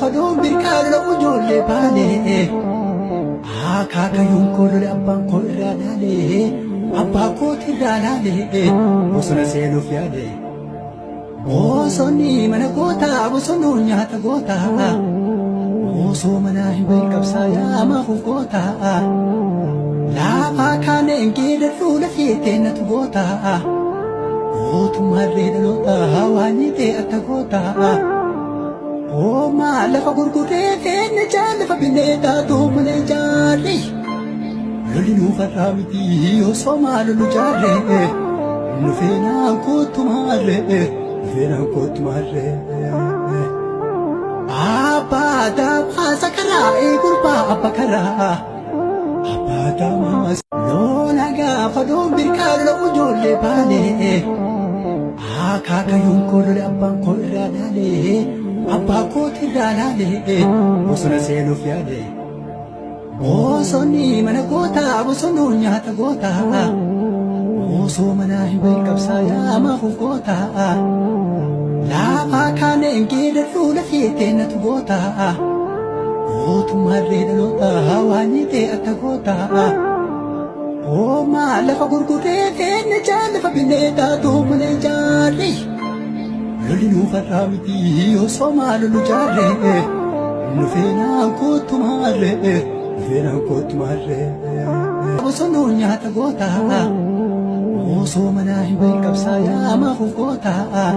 fadoon birqaadha ujoollee baale akaakayuun koolole abbaan koo irraa laale abbaa kooti irraa laale bosona seenuuf yaade bosonni mana gootaa bosonuun nyaata gootaa osoo manaa hin bahin qabsaayaa maafuun gootaa laafaa kaaneen geedadhuu lafee teennatu gootaa mootummaarree dhalootaa waanii ta'e akka gootaa Oma lafa gurguree feene lafa bineetaa tuumne jaarri lolli nuuf har'aa miti osoo maalolu jaarre nu feenaan kootumaarre abbaa dabaasa karaa gurbaa abba karaa abbaa dabaasa lola gaafa doon birqaadha ujoollee baale akaakayuun koolole abbaan koo irraa laale abbaa kooti irraa laale bosona seenuuf yaade bosonni mana gootaa bosonuun nyaata gootaa osoo manaa hin bahin qabsaayaa maafuun gootaa laafaa kaaneen geedadhuu lafee teennatu gootaa mootummaarree dhalootaa waanii ta'e akka gootaa Oma lafa gurguree feene lafa bineetaa tuumne jaarri lolli nuuf har'aa miti osoo maalolu jaarre nu feenaan kootumaarre bosonuun nyaata gootaa osoo manaa hin bahin qabsaayaa maafuun gootaa